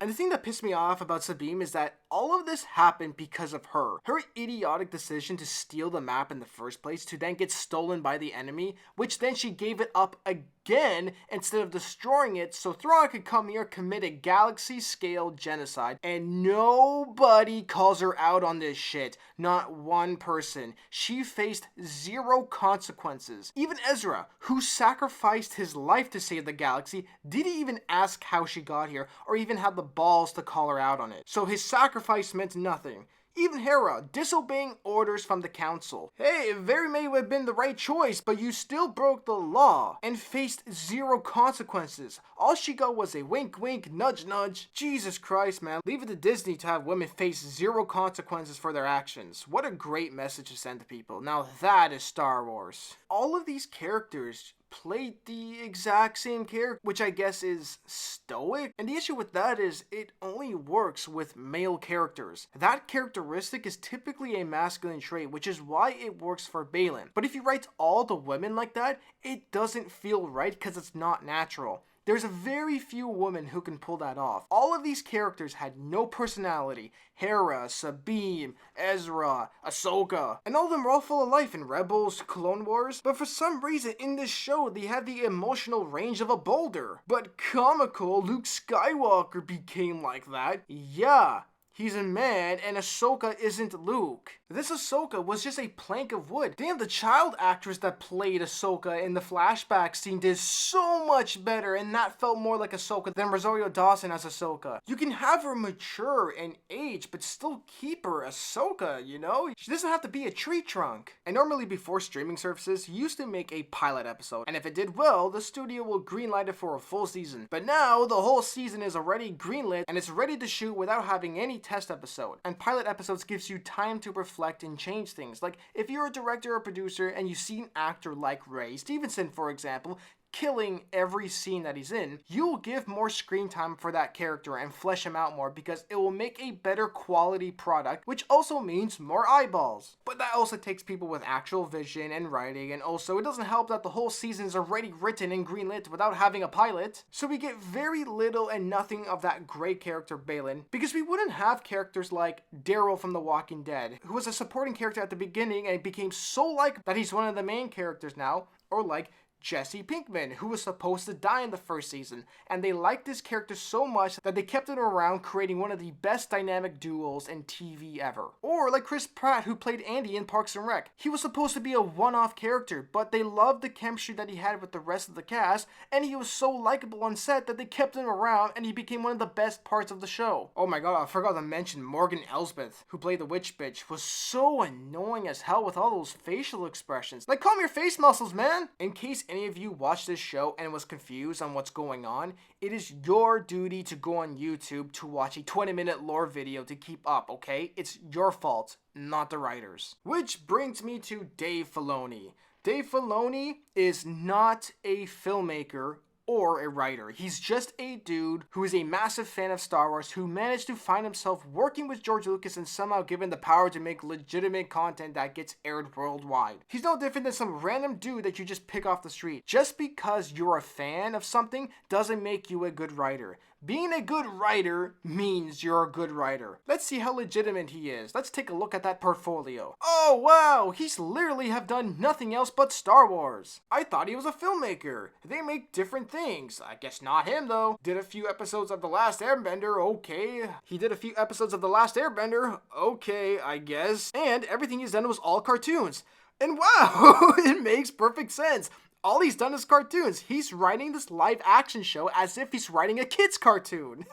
[SPEAKER 1] And the thing that pissed me off about Sabine is that all of this happened because of her. Her idiotic decision to steal the map in the first place, to then get stolen by the enemy, which then she gave it up again instead of destroying it so Thrawn could come here, commit a galaxy-scale genocide, and nobody calls her out on this shit. Not one person. She faced zero consequences. Even Ezra, who sacrificed his life to save the galaxy, didn't even ask how she got here, or even have the balls to call her out on it. So his sacrifice meant nothing. Even Hera, disobeying orders from the council. Hey, it very may have been the right choice, but you still broke the law and faced zero consequences. All she got was a wink wink, nudge nudge. Jesus Christ, man. Leave it to Disney to have women face zero consequences for their actions. What a great message to send to people. Now that is Star Wars. All of these characters played the exact same character, which I guess is stoic. And the issue with that is it only works with male characters. That characteristic is typically a masculine trait, which is why it works for Balin. But if you write all the women like that, it doesn't feel right because it's not natural. There's a very few women who can pull that off. All of these characters had no personality. Hera, Sabine, Ezra, Ahsoka, and all of them were all full of life in Rebels, Clone Wars, but for some reason in this show they had the emotional range of a boulder. But comical Luke Skywalker became like that. Yeah. He's a man, and Ahsoka isn't Luke. This Ahsoka was just a plank of wood. Damn, the child actress that played Ahsoka in the flashback scene did so much better, and that felt more like Ahsoka than Rosario Dawson as Ahsoka. You can have her mature and age, but still keep her Ahsoka, you know? She doesn't have to be a tree trunk. And normally before streaming services, you used to make a pilot episode, and if it did well, the studio will greenlight it for a full season. But now, the whole season is already greenlit, and it's ready to shoot without having any test episode. And pilot episodes gives you time to reflect and change things. Like if you're a director or producer and you see an actor like Ray Stevenson, for example, killing every scene that he's in, you'll give more screen time for that character and flesh him out more because it will make a better quality product, which also means more eyeballs. But that also takes people with actual vision and writing, and also it doesn't help that the whole season is already written and greenlit without having a pilot, so we get very little and nothing of that great character Balin, because we wouldn't have characters like Daryl from The Walking Dead, who was a supporting character at the beginning and became so liked that he's one of the main characters now, or like Jesse Pinkman, who was supposed to die in the first season, and they liked this character so much that they kept him around, creating one of the best dynamic duos in TV ever. Or like Chris Pratt, who played Andy in Parks and Rec. He was supposed to be a one-off character, but they loved the chemistry that he had with the rest of the cast, and he was so likable on set that they kept him around, and he became one of the best parts of the show. Oh my god, I forgot to mention Morgan Elsbeth, who played the witch bitch, was so annoying as hell with all those facial expressions. Like, calm your face muscles, man! In case any of you watched this show and was confused on what's going on, it is your duty to go on YouTube to watch a 20-minute lore video to keep up, okay? It's your fault, not the writers. Which brings me to Dave Filoni. Dave Filoni is not a filmmaker or a writer. He's just a dude who is a massive fan of Star Wars who managed to find himself working with George Lucas and somehow given the power to make legitimate content that gets aired worldwide. He's no different than some random dude that you just pick off the street. Just because you're a fan of something doesn't make you a good writer. Being a good writer means you're a good writer. Let's see how legitimate he is. Let's take a look at that portfolio. Oh wow, he's literally have done nothing else but Star Wars. I thought he was a filmmaker. They make different things. I guess not him though. Did a few episodes of The Last Airbender, okay. He did a few episodes of The Last Airbender, okay, I guess. And everything he's done was all cartoons. And wow, it makes perfect sense. All he's done is cartoons. He's writing this live action show as if he's writing a kid's cartoon.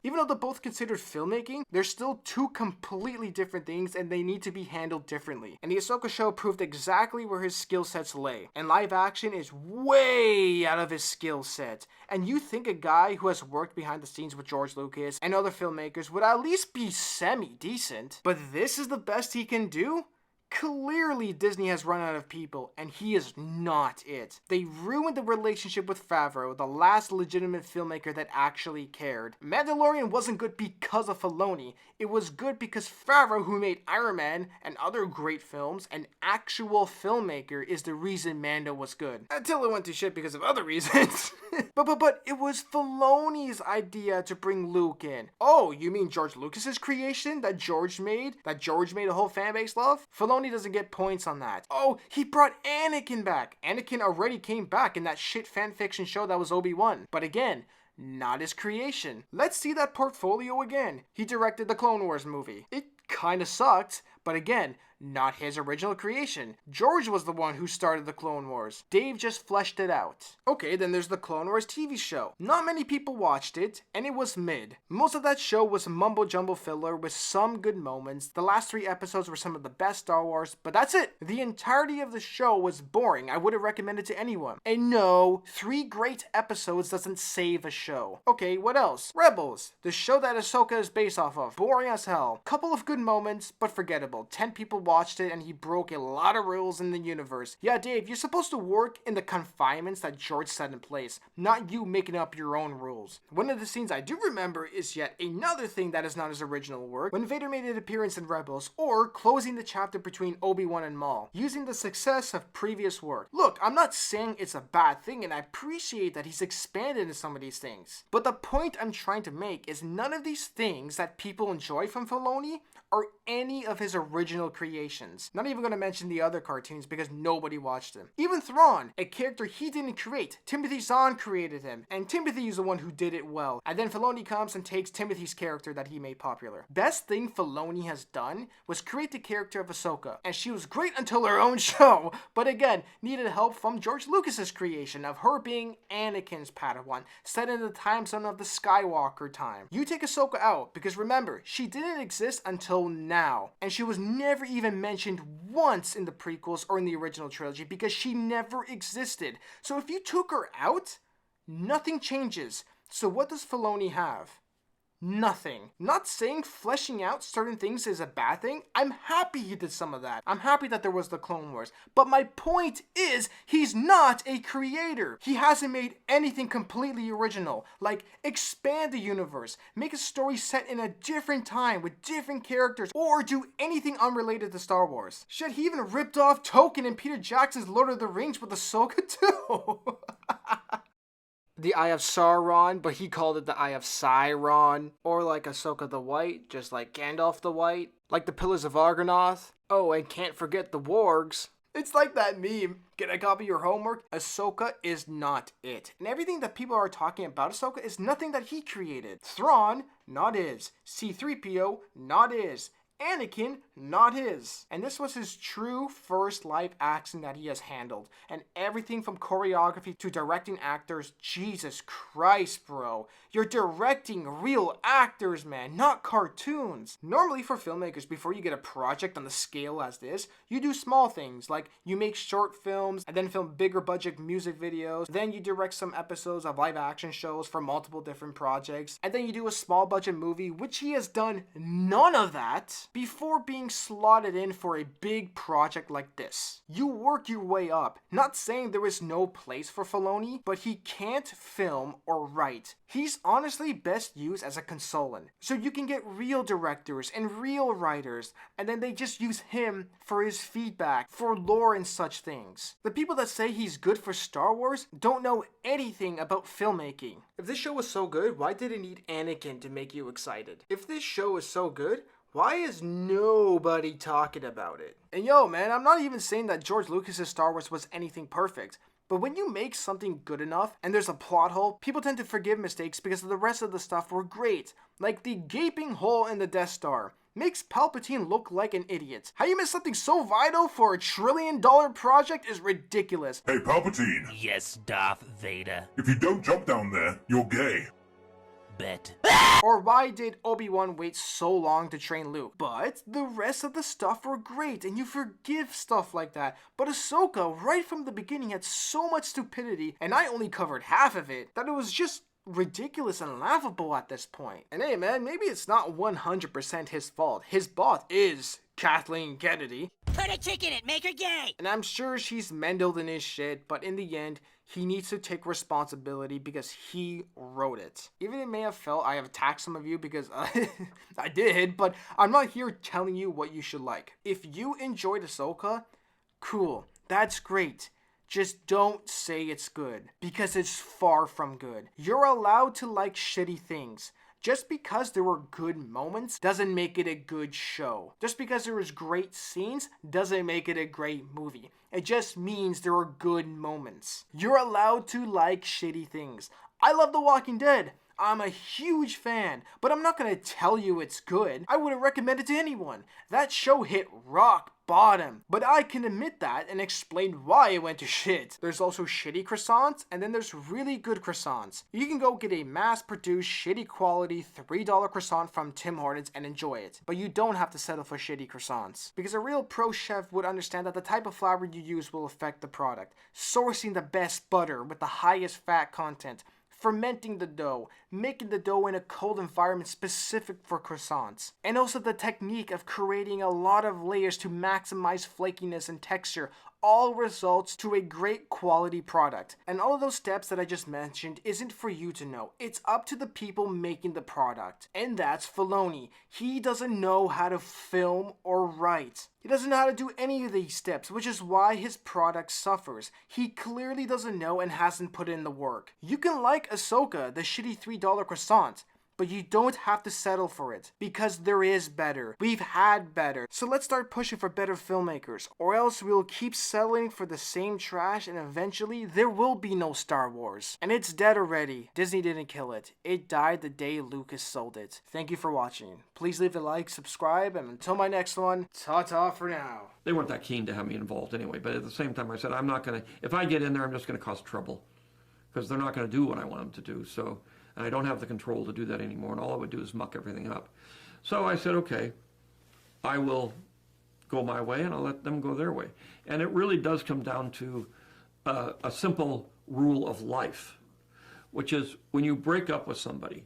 [SPEAKER 1] Even though they're both considered filmmaking, they're still two completely different things and they need to be handled differently. And the Ahsoka show proved exactly where his skill sets lay. And live action is way out of his skill set. And you think a guy who has worked behind the scenes with George Lucas and other filmmakers would at least be semi-decent. But this is the best he can do? Clearly, Disney has run out of people, and he is not it. They ruined the relationship with Favreau, the last legitimate filmmaker that actually cared. Mandalorian wasn't good because of Filoni. It was good because Favreau, who made Iron Man and other great films, an actual filmmaker, is the reason Mando was good. Until it went to shit because of other reasons. But it was Filoni's idea to bring Luke in. Oh, you mean George Lucas's creation that George made a whole fanbase love? Filoni doesn't get points on that. Oh, he brought Anakin back. Anakin already came back in that shit fanfiction show that was Obi-Wan. But again, not his creation. Let's see that portfolio again. He directed the Clone Wars movie. It kinda sucked, but again, not his original creation. George was the one who started the Clone Wars. Dave just fleshed it out. Okay, then there's the Clone Wars TV show. Not many people watched it, and it was mid. Most of that show was mumbo-jumbo filler with some good moments. The last 3 episodes were some of the best Star Wars, but that's it. The entirety of the show was boring. I wouldn't recommend it to anyone. And no, 3 great episodes doesn't save a show. Okay, what else? Rebels, the show that Ahsoka is based off of. Boring as hell. Couple of good moments, but forgettable. 10 people watched it and he broke a lot of rules in the universe. Yeah, Dave, you're supposed to work in the confinements that George set in place, not you making up your own rules. One of the scenes I do remember is yet another thing that is not his original work, when Vader made an appearance in Rebels, or closing the chapter between Obi-Wan and Maul, using the success of previous work. Look, I'm not saying it's a bad thing, and I appreciate that he's expanded into some of these things. But the point I'm trying to make is none of these things that people enjoy from Filoni are any of his original creations. Not even going to mention the other cartoons because nobody watched them. Even Thrawn, a character he didn't create. Timothy Zahn created him, and Timothy is the one who did it well. And then Filoni comes and takes Timothy's character that he made popular. Best thing Filoni has done was create the character of Ahsoka, and she was great until her own show, but again, needed help from George Lucas's creation of her being Anakin's Padawan, set in the time zone of the Skywalker time. You take Ahsoka out, because remember, she didn't exist until now, and she was never even mentioned once in the prequels or in the original trilogy because she never existed. So if you took her out, nothing changes. So what does Filoni have? Nothing. Not saying fleshing out certain things is a bad thing. I'm happy he did some of that. I'm happy that there was the Clone Wars. But my point is, he's not a creator. He hasn't made anything completely original. Like, expand the universe, make a story set in a different time with different characters, or do anything unrelated to Star Wars. Shit, he even ripped off Tolkien and Peter Jackson's Lord of the Rings with Ahsoka too. The Eye of Sauron, but he called it the Eye of Sauron. Or like Ahsoka the White, just like Gandalf the White. Like the Pillars of Argonath. Oh, and can't forget the wargs. It's like that meme. Can I copy your homework? Ahsoka is not it. And everything that people are talking about Ahsoka is nothing that he created. Thrawn, not his. C-3PO, not his. Anakin, not his. And this was his true first live action that he has handled. And everything from choreography to directing actors, Jesus Christ, bro. You're directing real actors, man, not cartoons. Normally for filmmakers, before you get a project on the scale as this, you do small things, like you make short films, and then film bigger budget music videos, then you direct some episodes of live action shows for multiple different projects, and then you do a small budget movie, which he has done none of that, before being slotted in for a big project like this. You work your way up. Not saying there is no place for Filoni, but he can't film or write. He's honestly best used as a consultant. So you can get real directors and real writers, and then they just use him for his feedback, for lore and such things. The people that say he's good for Star Wars don't know anything about filmmaking. If this show was so good, why did it need Anakin to make you excited? If this show is so good, why is nobody talking about it? And yo, man, I'm not even saying that George Lucas's Star Wars was anything perfect. But when you make something good enough and there's a plot hole, people tend to forgive mistakes because the rest of the stuff were great. Like the gaping hole in the Death Star. Makes Palpatine look like an idiot. How you miss something so vital for $1 trillion project is ridiculous.
[SPEAKER 14] Hey, Palpatine.
[SPEAKER 13] Yes, Darth Vader.
[SPEAKER 14] If you don't jump down there, you're gay.
[SPEAKER 13] Bet.
[SPEAKER 1] Or why did Obi-Wan wait so long to train Luke? But the rest of the stuff were great, and you forgive stuff like that. But Ahsoka, right from the beginning, had so much stupidity, and I only covered half of it, that it was just ridiculous and laughable at this point. And hey man, maybe it's not 100% his fault. His boss is Kathleen Kennedy.
[SPEAKER 13] Put a chick in it, make her gay!
[SPEAKER 1] And I'm sure she's meddled in his shit, but in the end, he needs to take responsibility because he wrote it. Even it may have felt I have attacked some of you because I did, but I'm not here telling you what you should like. If you enjoyed Ahsoka, cool, that's great. Just don't say it's good, because it's far from good. You're allowed to like shitty things. Just because there were good moments doesn't make it a good show. Just because there was great scenes doesn't make it a great movie. It just means there were good moments. You're allowed to like shitty things. I love The Walking Dead. I'm a huge fan, but I'm not gonna tell you it's good. I wouldn't recommend it to anyone. That show hit rock bottom, but I can admit that and explain why it went to shit. There's also shitty croissants, and then there's really good croissants. You can go get a mass-produced, shitty quality $3 croissant from Tim Hortons and enjoy it, but you don't have to settle for shitty croissants. Because a real pro chef would understand that the type of flour you use will affect the product. Sourcing the best butter with the highest fat content, fermenting the dough, making the dough in a cold environment specific for croissants, and also the technique of creating a lot of layers to maximize flakiness and texture all results to a great quality product. And all of those steps that I just mentioned isn't for you to know. It's up to the people making the product. And that's Filoni. He doesn't know how to film or write. He doesn't know how to do any of these steps, which is why his product suffers. He clearly doesn't know and hasn't put in the work. You can like Ahsoka, the shitty $3 croissant, but you don't have to settle for it, because there is better. We've had better. So let's start pushing for better filmmakers, or else we'll keep settling for the same trash and eventually there will be no Star Wars. And it's dead already. Disney didn't kill it. It died the day Lucas sold it. Thank you for watching. Please leave a like, subscribe, and until my next one, ta-ta for now.
[SPEAKER 15] They weren't that keen to have me involved anyway, but at the same time I said, I'm not going to, if I get in there, I'm just going to cause trouble, because they're not going to do what I want them to do. So. And I don't have the control to do that anymore, and all I would do is muck everything up. So I said, okay, I will go my way, and I'll let them go their way. And it really does come down to a simple rule of life, which is when you break up with somebody,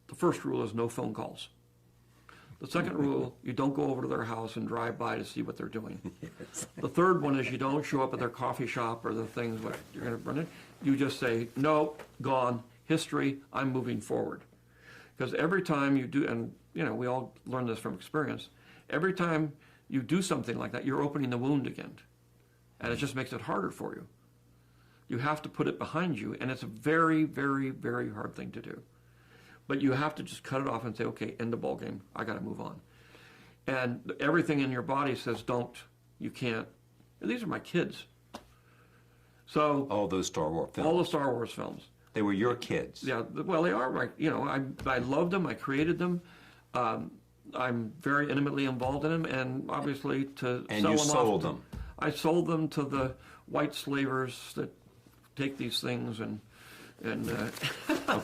[SPEAKER 15] the first rule is no phone calls. The second rule, you don't go over to their house and drive by to see what they're doing. Yes. The third one is you don't show up at their coffee shop or the things what you're going to run in. You just say, no, gone, history, I'm moving forward. Because every time you do, and you know, we all learn this from experience, every time you do something like that, you're opening the wound again. And it just makes it harder for you. You have to put it behind you, and it's a very, very, very hard thing to do. But you have to just cut it off and say, okay, end the ball game. I got to move on. And everything in your body says, don't, you can't. And these are my kids. So
[SPEAKER 16] all those Star Wars films.
[SPEAKER 15] All the Star Wars films.
[SPEAKER 16] They were your kids.
[SPEAKER 15] Yeah, well, they are. Right. You know, I loved them. I created them. I'm very intimately involved in them, and obviously to
[SPEAKER 16] and
[SPEAKER 15] sell
[SPEAKER 16] you
[SPEAKER 15] them
[SPEAKER 16] sold
[SPEAKER 15] off.
[SPEAKER 16] them.
[SPEAKER 15] I sold them to the white slavers that take these things and